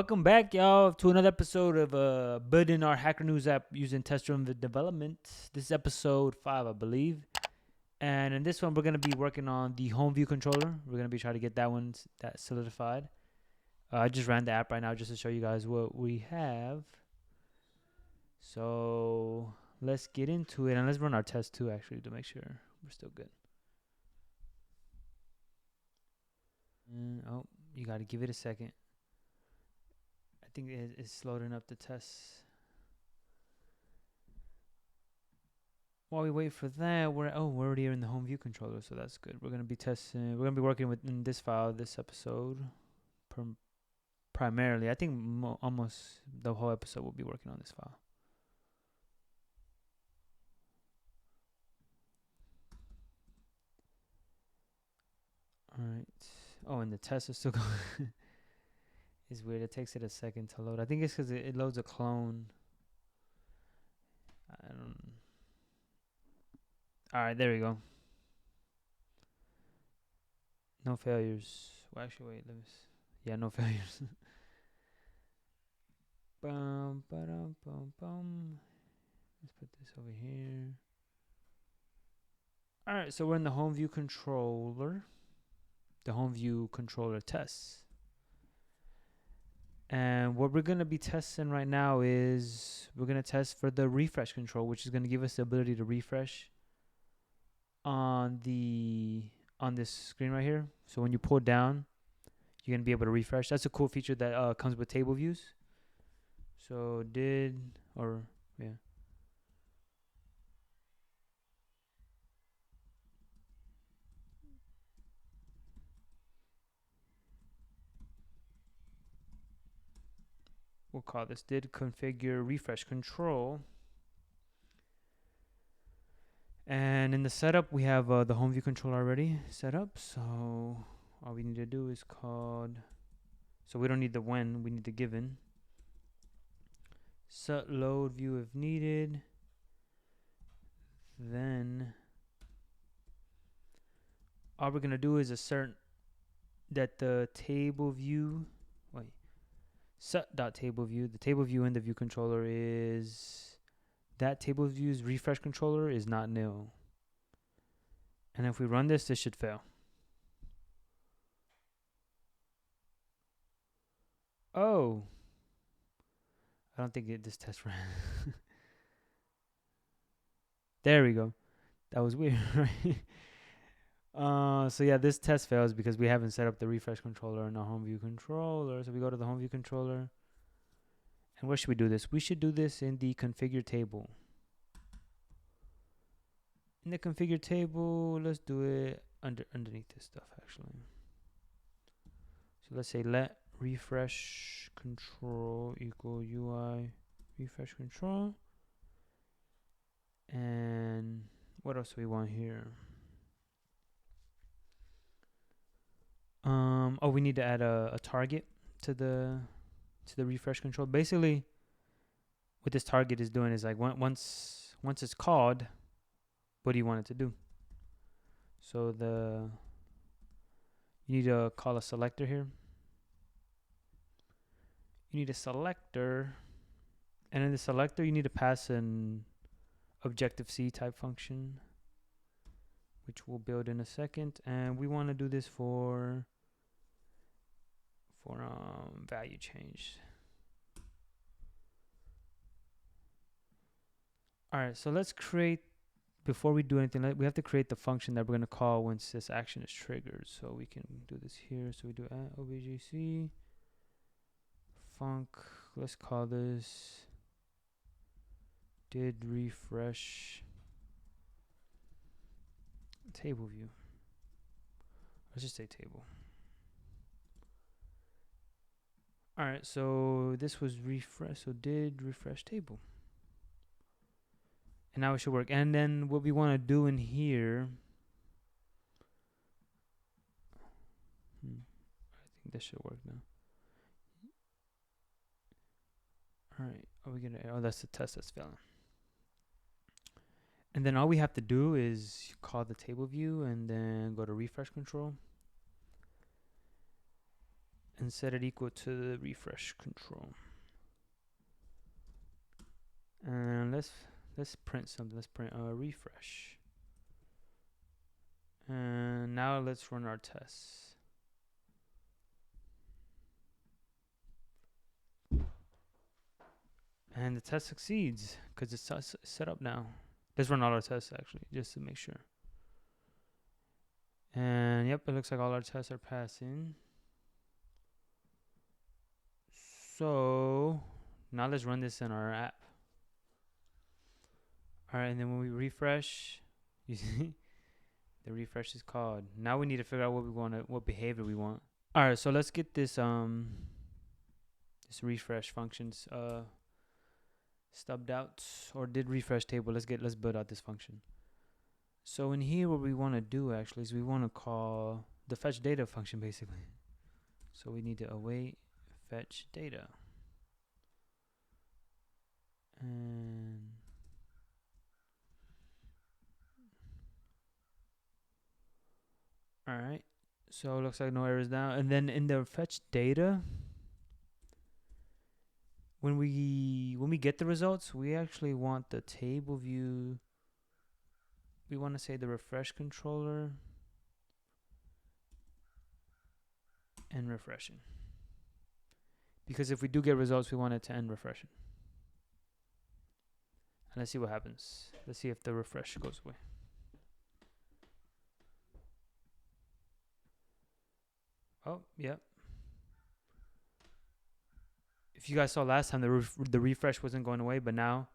Welcome back, y'all, to another episode of building our Hacker News app using test-driven development. This is episode 5, I believe. And in this one, we're going to be working on the home view controller. We're going to be trying to get that solidified. I just ran the app right now just to show you guys what we have. So let's get into it, and let's run our test too, actually, to make sure we're still good. Oh, you got to give it a second. I think it's loading up the tests. While we wait for that, we're already in the home view controller, so that's good. We're gonna be testing. We're gonna be working with in this file this episode, primarily. I think almost the whole episode will be working on this file. All right. Oh, and the test is still going. It's weird. It takes it a second to load. I think it's because it loads a clone. I don't. All right, there we go. No failures. Well, actually, wait. Yeah, no failures. Bum, ba-dum, bum, bum. Let's put this over here. All right, so we're in the home view controller. The home view controller tests. And what we're going to be testing right now is we're going to test for the refresh control, which is going to give us the ability to refresh on this screen right here. So when you pull down, you're going to be able to refresh. That's a cool feature that comes with table views. So we'll call this did configure refresh control. And in the setup, we have the home view controller already set up. So all we need to do is so we don't need the when, we need the given. Set load view if needed. Then all we're gonna do is assert that the table view, set.TableView, the table view in the view controller is that table view's refresh controller is not nil. And if we run this should fail. Oh, I don't think this test ran. There we go. That was weird, right? So yeah, this test fails because we haven't set up the refresh controller in our home view controller. So we go to the home view controller. And where should we do this? We should do this in the configure table. In the configure table, let's do it underneath this stuff actually. So let's say let refresh control equal UI refresh control. And what else do we want here? We need to add a target to the refresh control. Basically, what this target is doing is like once it's called, what do you want it to do? So you need to call a selector here. You need a selector, and in the selector you need to pass an Objective-C type function, which we'll build in a second. And we want to do this for value change. All right, so let's create, before we do anything, we have to create the function that we're going to call once this action is triggered. So we can do this here. So we do objc func. Let's call this did refresh table view. Let's just say table. All right, so this was refresh. So did refresh table. And now it should work. And then what we want to do in here, I think this should work now. All right, are we gonna? Oh, that's the test that's failing. And then all we have to do is call the table view and then go to refresh control. and set it equal to the refresh control. And let's print something. Let's print refresh. And now let's run our tests. And the test succeeds because it's set up now. Let's run all our tests actually, just to make sure. And yep, it looks like all our tests are passing. So now let's run this in our app. All right, and then when we refresh, you see the refresh is called. Now we need to figure out what behavior we want. All right, so let's get this this refresh functions stubbed out or did refresh table. Let's build out this function. So in here, what we want to do actually is we want to call the fetch data function basically. So we need to await fetch data. And all right, so it looks like no errors now. And then in the fetch data, when we get the results, we actually want the table view. We want to say the refresh controller and refreshing. Because if we do get results, we want it to end refreshing. And let's see what happens. Let's see if the refresh goes away. Oh, yep. If you guys saw last time, the refresh wasn't going away, but now,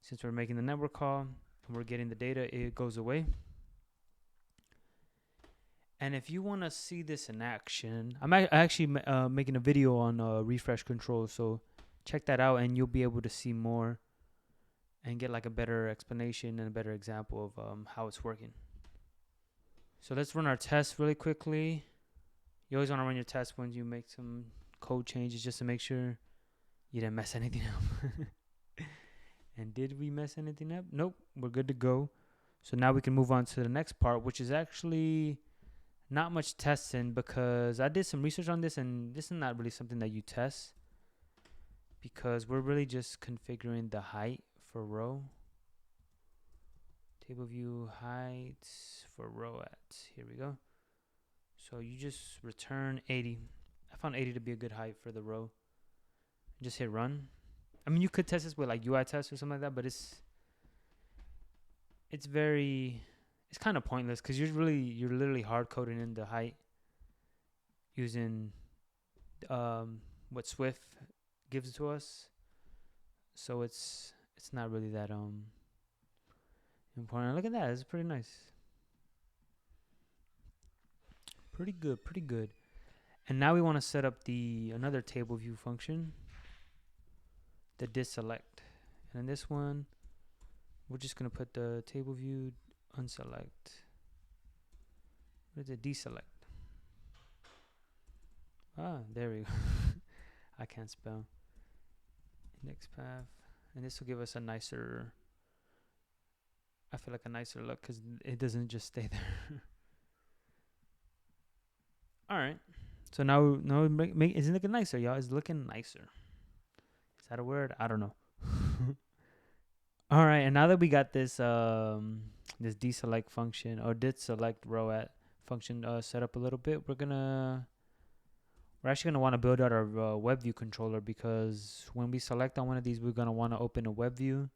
since we're making the network call and we're getting the data, it goes away. And if you want to see this in action, I'm actually making a video on refresh control, so check that out and you'll be able to see more and get like a better explanation and a better example of how it's working. So let's run our tests really quickly. You always want to run your tests when you make some code changes just to make sure you didn't mess anything up. And did we mess anything up? Nope, we're good to go. So now we can move on to the next part, which is actually not much testing because I did some research on this and this is not really something that you test because we're really just configuring the height for row. Table view height for row at, here we go. So you just return 80. I found 80 to be a good height for the row. Just hit run. I mean, you could test this with like UI test or something like that, but it's kind of pointless because you're literally hard coding in the height using what Swift gives to us. So it's not really that important. Look at that, it's pretty nice. Pretty good. And now we want to set up another table view function, the deselect. And in this one, we're just gonna put the table view unselect. What is it? Deselect. Ah, there we go. I can't spell. Index path. And this will give us a nicer, I feel like a nicer look because it doesn't just stay there. All right. So now isn't it looking nicer, y'all? It's looking nicer. Is that a word? I don't know. All right, and now that we got this this deselect function or did select row at function set up a little bit, we're actually gonna want to build out our WebViewController because when we select on one of these, we're gonna want to open a web view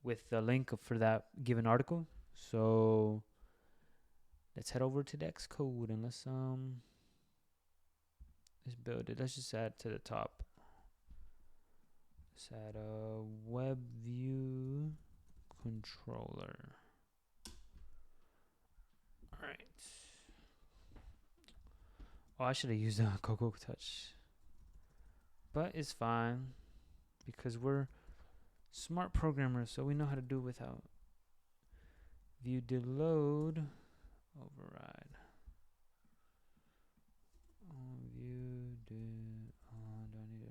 with the link for that given article. So let's head over to the Xcode and let's build it. Let's just add to the top. Let's add a WebViewController. All right. Oh, I should have used a Cocoa Touch, but it's fine because we're smart programmers, so we know how to do it without. View did load override. View did. Do I need to?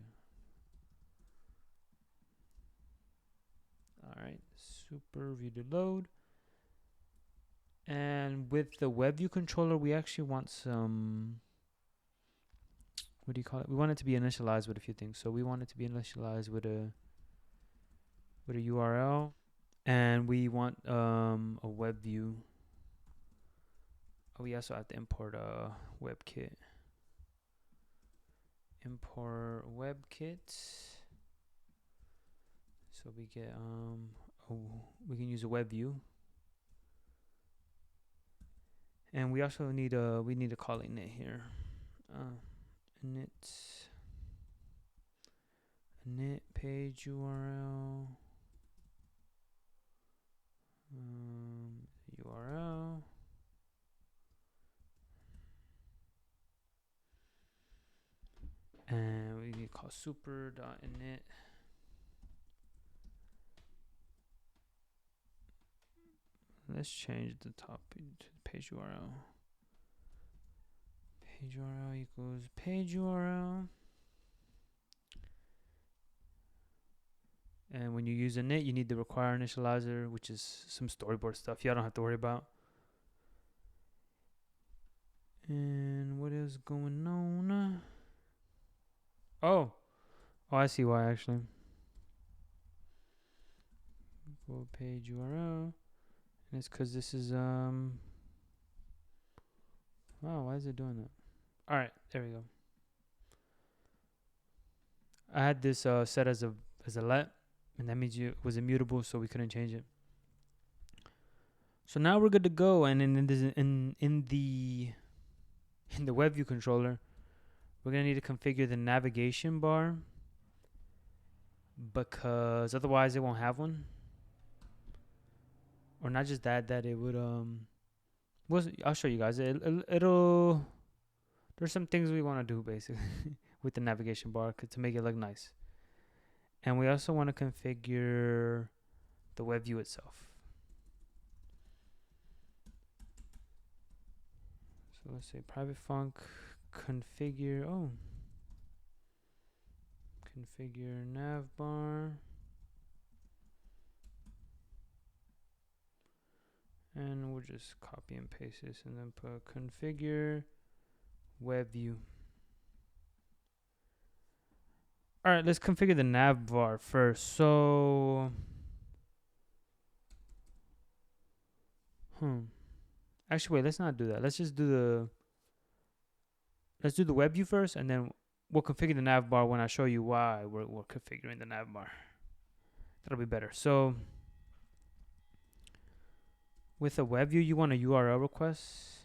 All right, super view did load. And with the WebViewController, we actually want some what do you call it? We want it to be initialized with a few things. So we want it to be initialized with a URL, and we want a web view. Oh, we also have to import a WebKit. Import WebKit. So we get we can use a web view. And we also need a call init here. Init page URL. URL. And we need to call super.init. Let's change the top to page URL. Page URL equals page URL. And when you use init, you need the require initializer, which is some storyboard stuff y'all don't have to worry about. And what is going on? Oh, I see why actually. Go page URL. And it's because this is wow, why is it doing that? All right, there we go. I had this set as a let, and that means it was immutable, so we couldn't change it. So now we're good to go. And in the WebView controller, we're gonna need to configure the navigation bar, because otherwise it won't have one. Or not just that it would I'll show you guys. It'll there's some things we want to do basically with the navigation bar to make it look nice. And we also want to configure the web view itself. So let's say private func configure configure nav bar. And we'll just copy and paste this and then put configure web view. All right, let's configure the nav bar first. So, actually, wait, let's not do that. Let's just do the web view first, and then we'll configure the nav bar when I show you why we're configuring the nav bar. That'll be better. So, with a web view, you want a URL request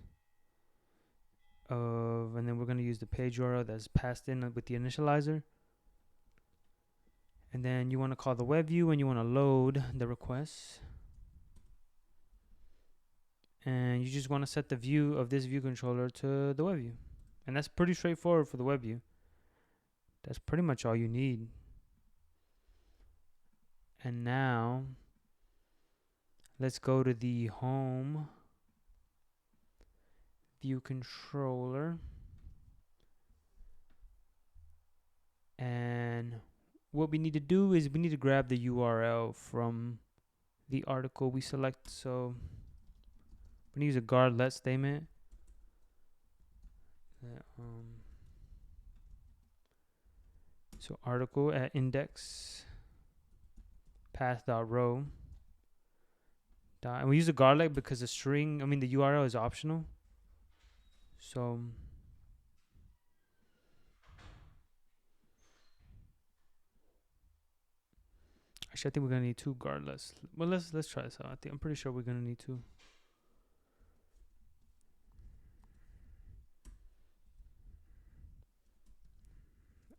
and then we're going to use the page URL that's passed in with the initializer. And then you want to call the web view and you want to load the request. And you just want to set the view of this view controller to the web view. And that's pretty straightforward for the web view. That's pretty much all you need. And now let's go to the home view controller. And what we need to do is we need to grab the URL from the article we select. So we're gonna use a guard let statement. So article at index path.row. And we use a guard let because the URL is optional. So actually, I think we're gonna need 2 guard lets. Well, let's try this out. I'm pretty sure we're gonna need 2.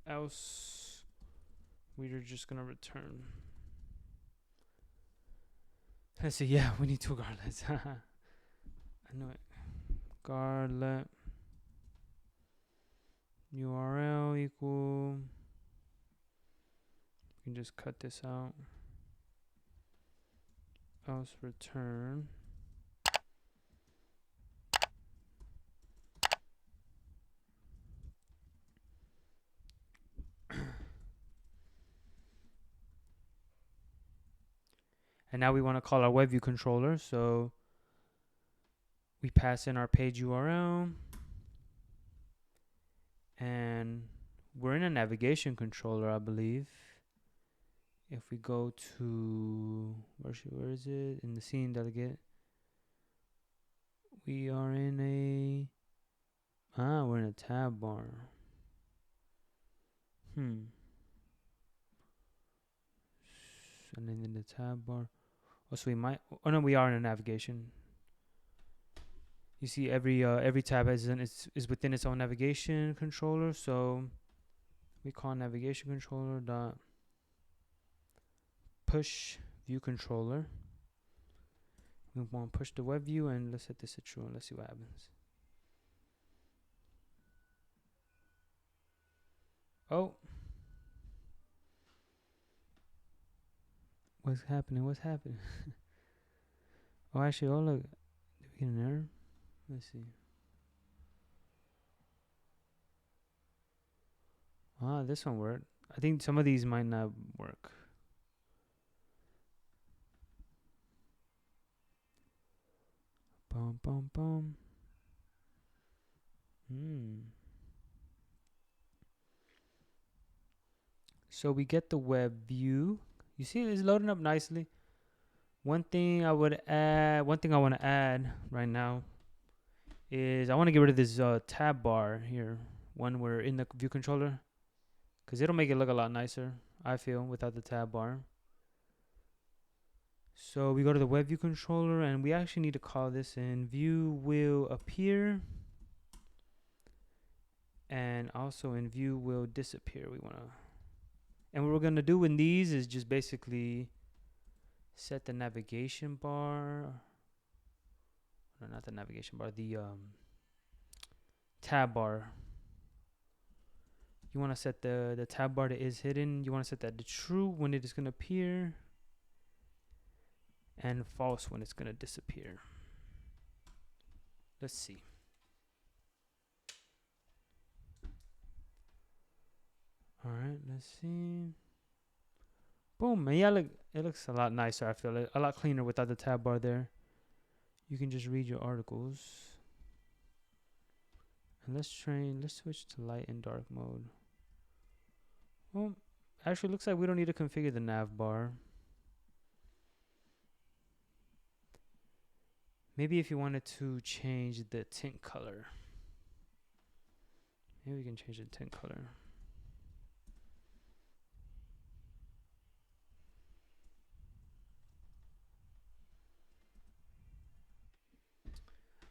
Else, we're just gonna return. Let's see. Yeah, we need 2 guard lets. I know it. Guard let URL equal. We can just cut this out. Else return. And now we want to call our WebView controller. So we pass in our page URL and we're in a navigation controller, I believe. If we go to where is it in the scene delegate, we are in we're in a tab bar. And then in the tab bar, so we might, no, we are in a navigation. You see every tab is within its own navigation controller, so we call navigation controller dot push view controller. We want to push the web view, and let's set this to true, and let's see what happens. Oh, what's happening? Oh, actually, oh look, did we get an error? Let's see. This one worked. I think some of these might not work. Boom, boom, boom. So we get the web view. You see it's loading up nicely. One thing I want to add right now is I want to get rid of this tab bar here when we're in the view controller, because it'll make it look a lot nicer, I feel, without the tab bar. So we go to the web view controller, and we actually need to call this in view will appear, and also in view will disappear. And what we're gonna do in these is just basically set the navigation bar. No, not the navigation bar, the tab bar. You want to set the tab bar that is hidden. You want to set that to true when it is going to appear, and false when it's going to disappear. Let's see. All right, let's see. Boom, and yeah, look, it looks a lot nicer. I feel it a lot cleaner without the tab bar there. You can just read your articles. And let's switch to light and dark mode. Well, actually, looks like we don't need to configure the nav bar. Maybe if you wanted to change the tint color. Maybe we can change the tint color.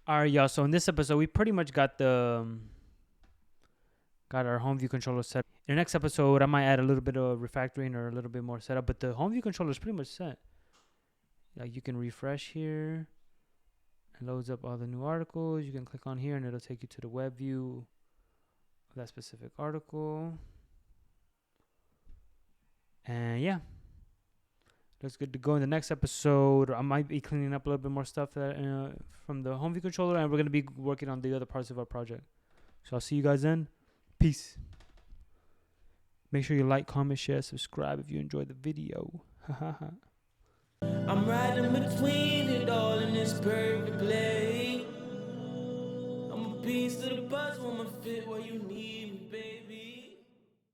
Alright, y'all, so in this episode, we pretty much got our home view controller set. In the next episode, I might add a little bit of refactoring or a little bit more setup, but the home view controller is pretty much set. Like, you can refresh here. It loads up all the new articles. You can click on here, and it'll take you to the web view of that specific article. And yeah, that's good to go. In the next episode, I might be cleaning up a little bit more stuff that, from the home view controller, and we're going to be working on the other parts of our project. So I'll see you guys then. Peace. Make sure you like, comment, share, subscribe if you enjoyed the video. I'm riding between it all in this perfect play. I'm a piece of the buzz, woman fit where you need.